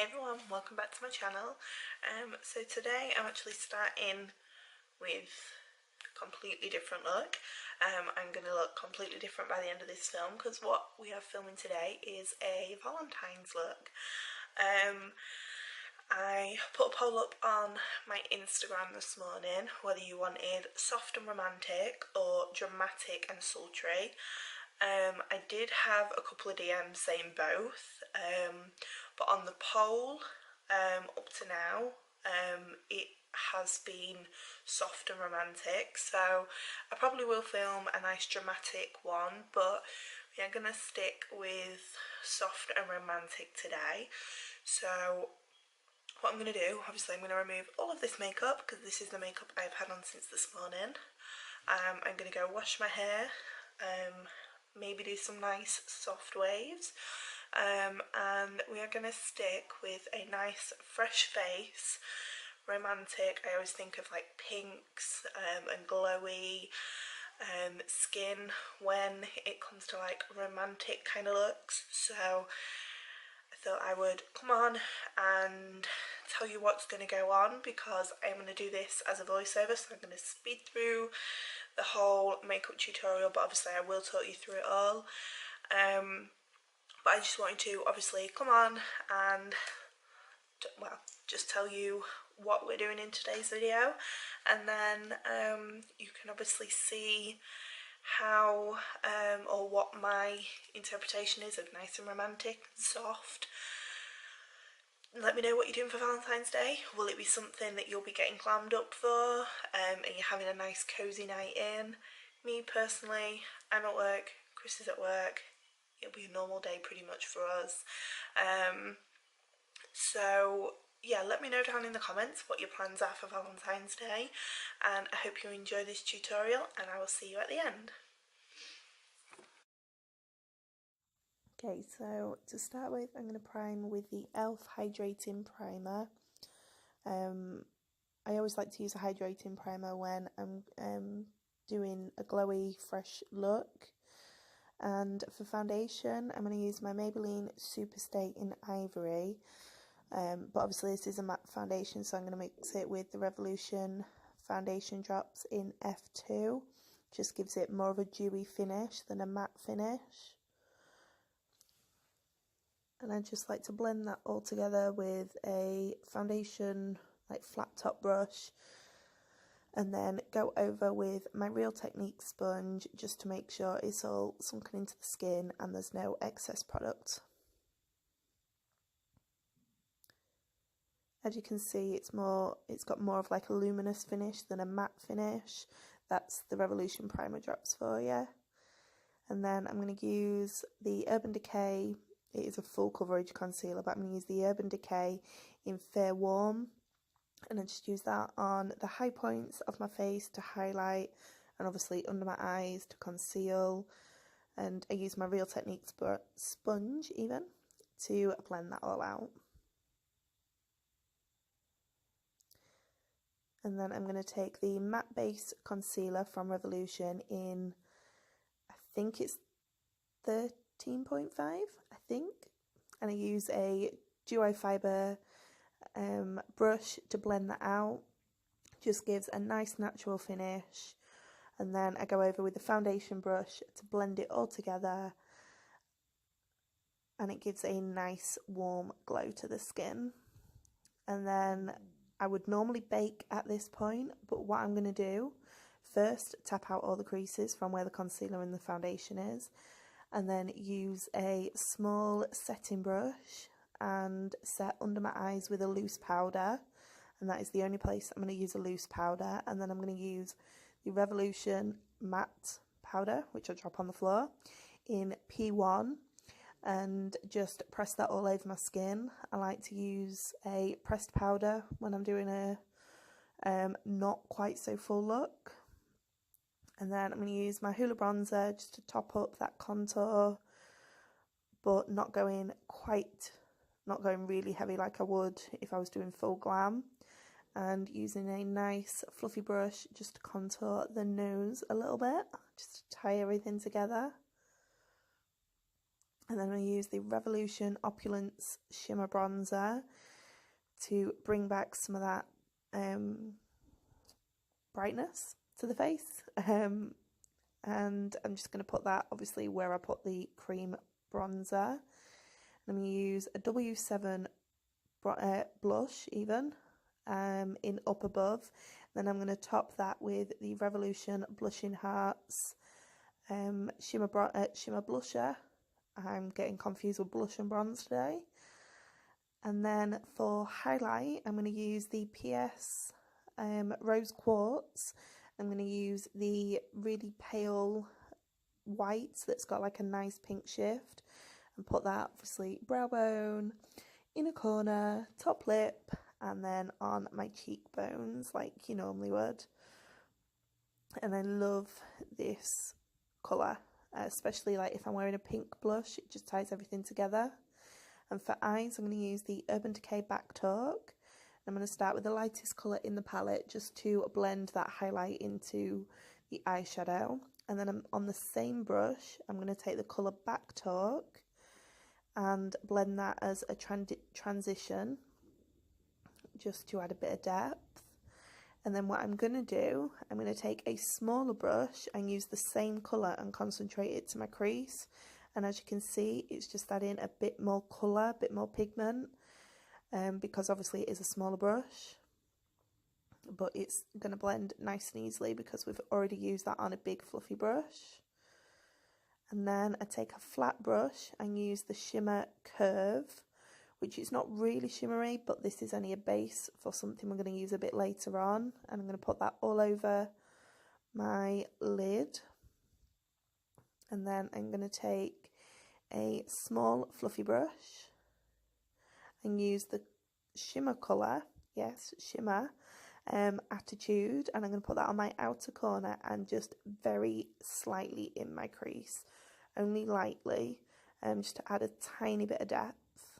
Hey everyone, welcome back to my channel. So today I'm actually starting with a completely different look. I'm going to look completely different by the end of this film because what we are filming today is a Valentine's look. I put a poll up on my Instagram this morning whether you wanted soft and romantic or dramatic and sultry. I did have a couple of DMs saying both, but on the poll up to now it has been soft and romantic, so I probably will film a nice dramatic one, but we are going to stick with soft and romantic today. So what I'm going to do, obviously I'm going to remove all of this makeup because this is the makeup I've had on since this morning. I'm going to go wash my hair, maybe do some nice soft waves, and we are going to stick with a nice fresh face, romantic. I always think of like pinks and glowy skin when it comes to like romantic kind of looks, so I thought I would come on and tell you what's going to go on because I'm going to do this as a voiceover, so I'm going to speed through the whole makeup tutorial, but obviously I will talk you through it all. But I just wanted to obviously come on and, well, just tell you what we're doing in today's video, and then you can obviously see how or what my interpretation is of nice and romantic and soft. Let me know what you're doing for Valentine's Day. Will it be something that you'll be getting glammed up for? And you're having a nice cozy night in? Me personally, I'm at work, Chris is at work. It'll be a normal day pretty much for us. So yeah, let me know down in the comments what your plans are for Valentine's Day, and I hope you enjoy this tutorial, and I will see you at the end. Okay, so to start with, I'm going to prime with the E.L.F. Hydrating Primer. I always like to use a hydrating primer when I'm doing a glowy, fresh look. And for foundation, I'm going to use my Maybelline Superstay in Ivory. But obviously this is a matte foundation, so I'm going to mix it with the Revolution foundation drops in F2. Just gives it more of a dewy finish than a matte finish. And I just like to blend that all together with a foundation, like flat top brush, and then go over with my Real Technique sponge just to make sure it's all sunken into the skin and there's no excess product. As you can see, it's got more of like a luminous finish than a matte finish. That's the Revolution primer drops for you. And then I'm going to use the Urban Decay. It is a full coverage concealer, but I'm going to use the Urban Decay in Fair Warm, and I just use that on the high points of my face to highlight, and obviously under my eyes to conceal, and I use my Real Technique sponge even to blend that all out. And then I'm going to take the matte base concealer from Revolution in, I think it's 13.5, I think, and I use a duo fibre brush to blend that out. Just gives a nice natural finish, and then I go over with the foundation brush to blend it all together, and it gives a nice warm glow to the skin. And then I would normally bake at this point, but what I'm going to do first, tap out all the creases from where the concealer and the foundation is, and then use a small setting brush and set under my eyes with a loose powder, and that is the only place I'm going to use a loose powder. And then I'm going to use the Revolution matte powder, which I drop on the floor, in P1, and just press that all over my skin. I like to use a pressed powder when I'm doing a not quite so full look. And then I'm going to use my Hoola bronzer just to top up that contour, but not going really heavy like I would if I was doing full glam. And using a nice fluffy brush just to contour the nose a little bit, just to tie everything together. And then I'm going to use the Revolution Opulence Shimmer Bronzer to bring back some of that brightness to the face. And I'm just going to put that obviously where I put the cream bronzer. I'm going to use a W7 blush even in Up Above. Then I'm going to top that with the Revolution Blushing Hearts shimmer blusher. I'm getting confused with blush and bronze today. And then for highlight, I'm going to use the PS Rose Quartz. I'm going to use the really pale white that's got like a nice pink shift, and put that obviously brow bone, inner corner, top lip, and then on my cheekbones like you normally would. And I love this colour, especially like if I'm wearing a pink blush, it just ties everything together. And for eyes, I'm going to use the Urban Decay Backtalk. I'm going to start with the lightest colour in the palette just to blend that highlight into the eyeshadow. And then on the same brush, I'm going to take the colour Backtalk and blend that as a transition just to add a bit of depth. And then what I'm going to do, I'm going to take a smaller brush and use the same colour and concentrate it to my crease. And as you can see, it's just adding a bit more colour, a bit more pigment, because obviously it is a smaller brush. But it's going to blend nice and easily because we've already used that on a big fluffy brush. And then I take a flat brush and use the Shimmer Curve, which is not really shimmery, but this is only a base for something we're going to use a bit later on. And I'm going to put that all over my lid. And then I'm going to take a small fluffy brush and use the shimmer colour, yes, shimmer, Attitude, and I'm going to put that on my outer corner and just very slightly in my crease, only lightly, just to add a tiny bit of depth.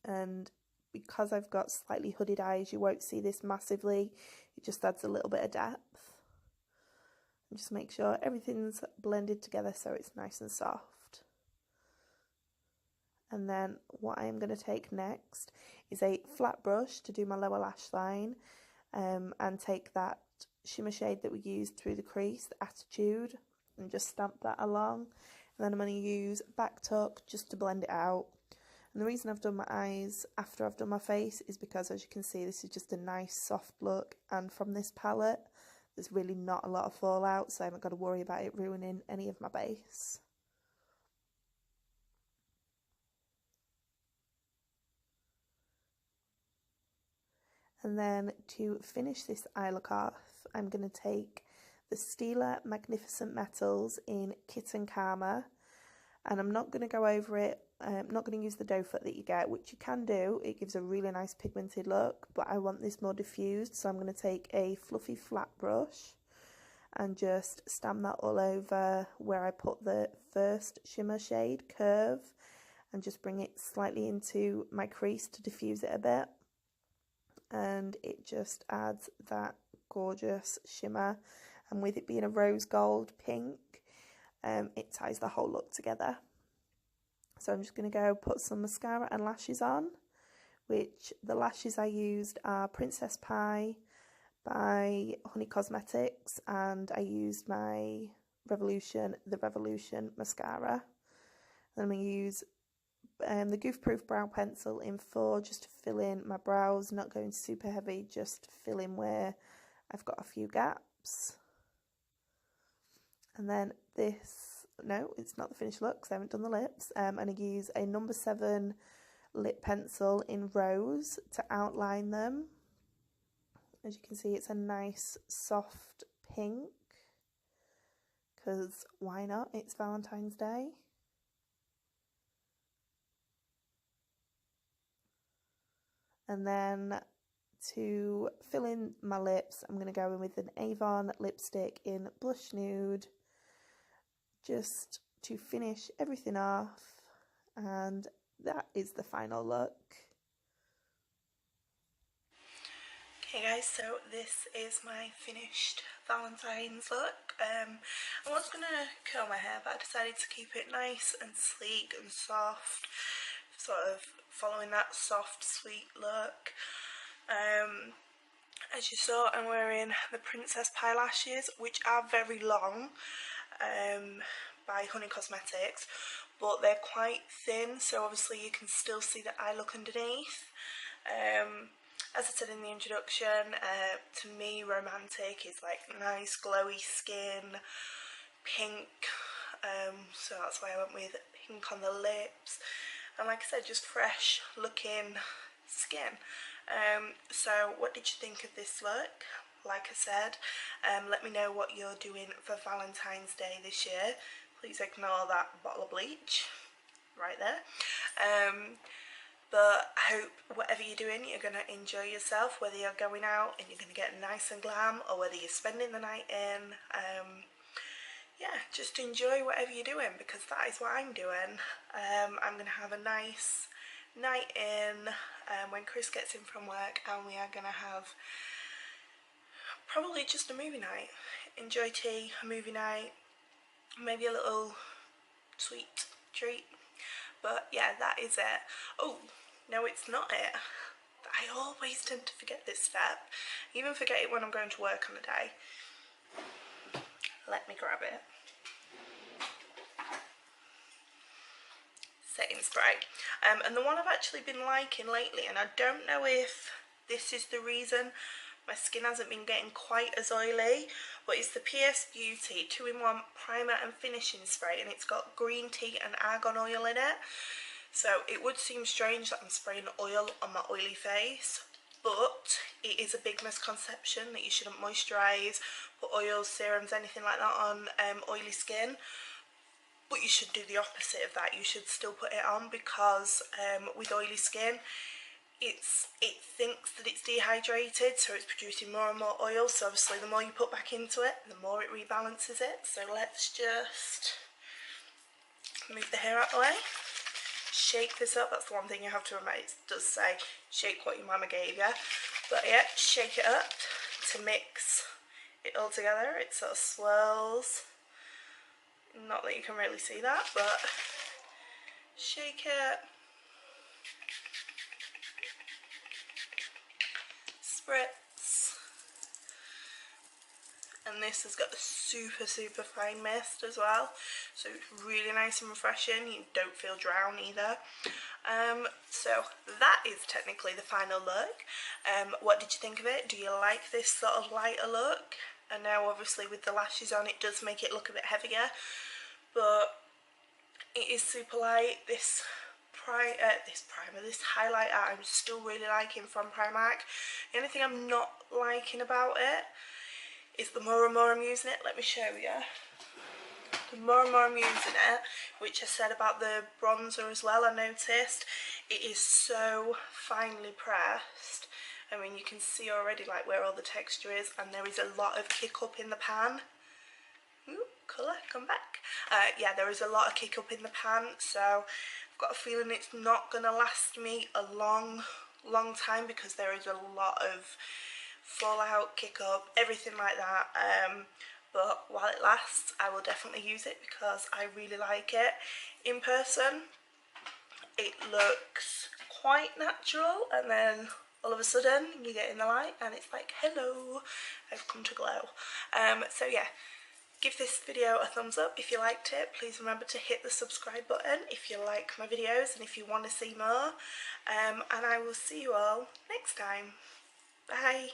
And because I've got slightly hooded eyes, you won't see this massively, it just adds a little bit of depth. And just make sure everything's blended together so it's nice and soft. And then what I'm going to take next is a flat brush to do my lower lash line, and take that shimmer shade that we used through the crease, the Attitude, and just stamp that along. And then I'm going to use Backtalk just to blend it out. And the reason I've done my eyes after I've done my face is because, as you can see, this is just a nice soft look, and from this palette there's really not a lot of fallout, so I haven't got to worry about it ruining any of my base. And then to finish this eye look off, I'm going to take the Stila Magnificent Metals in Kitten Karma. And I'm not going to go over it, I'm not going to use the doe foot that you get, which you can do. It gives a really nice pigmented look, but I want this more diffused, so I'm going to take a fluffy flat brush and just stamp that all over where I put the first shimmer shade, Curve, and just bring it slightly into my crease to diffuse it a bit. And it just adds that gorgeous shimmer, and with it being a rose gold pink, it ties the whole look together. So I'm just going to go put some mascara and lashes on, which the lashes I used are Princess Pie by Hunnycosmetics, and I used my the Revolution mascara. Then I'm going to use the Goof Proof Brow Pencil in 4 just to fill in my brows, not going super heavy, just fill in where I've got a few gaps. And then this, no, it's not the finished look because I haven't done the lips. And I use a No. 7 Lip Pencil in Rose to outline them. As you can see, it's a nice soft pink, because why not? It's Valentine's Day. And then to fill in my lips, I'm going to go in with an Avon lipstick in Blush Nude, just to finish everything off, and that is the final look. Hey guys, so this is my finished Valentine's look. I was going to curl my hair, but I decided to keep it nice and sleek and soft, sort of following that soft, sweet look. As you saw, I'm wearing the Princess Pie lashes, which are very long, by Hunnycosmetics, but they're quite thin, so obviously you can still see the eye look underneath. As I said in the introduction, to me romantic is like nice glowy skin, pink, so that's why I went with pink on the lips, and like I said, just fresh looking skin. So what did you think of this look? Like I said, let me know what you're doing for Valentine's Day this year. Please ignore that bottle of bleach right there. But I hope whatever you're doing, you're going to enjoy yourself, whether you're going out and you're going to get nice and glam, or whether you're spending the night in. Yeah, just enjoy whatever you're doing, because that is what I'm doing. I'm going to have a nice night in when Chris gets in from work, and we are going to have probably just a movie night. Enjoy tea, a movie night, maybe a little sweet treat. But yeah, that is it. Oh, no, it's not it. I always tend to forget this step. I even forget it when I'm going to work on a day. Let me grab it. Setting spray. And the one I've actually been liking lately, and I don't know if this is the reason my skin hasn't been getting quite as oily, but it's the PS Beauty 2-in-1 primer and finishing spray, and it's got green tea and argan oil in it. So it would seem strange that I'm spraying oil on my oily face, but it is a big misconception that you shouldn't moisturise, put oils, serums, anything like that on oily skin. But you should do the opposite of that. You should still put it on, because with oily skin, it thinks that it's dehydrated, so it's producing more and more oil. So obviously the more you put back into it, the more it rebalances it. So let's just move the hair out of the way. Shake this up. That's the one thing you have to remember. It does say shake what your mama gave you, but yeah, shake it up to mix it all together. It sort of swirls. Not that you can really see that, but shake it, spritz, and this has got a super fine mist as well, so it's really nice and refreshing. You don't feel drown either. So that is technically the final look. What did you think of it? Do you like this sort of lighter look? And now obviously with the lashes on, it does make it look a bit heavier, but it is super light. This highlighter I'm still really liking from Primark. The only thing I'm not liking about it is the more and more I'm using it. Let me show you. The more and more I'm using it, which I said about the bronzer as well, I noticed it is so finely pressed. I mean, you can see already like where all the texture is, and there is a lot of kick up in the pan. Ooh, colour, come back. Yeah, there is a lot of kick up in the pan, so I've got a feeling it's not going to last me a long time, because there is a lot of fallout, kick up, everything like that. But while it lasts, I will definitely use it, because I really like it. In person, it looks quite natural, and then all of a sudden you get in the light and it's like, hello, I've come to glow. So yeah, give this video a thumbs up if you liked it. Please remember to hit the subscribe button if you like my videos and if you want to see more. And I will see you all next time. Bye.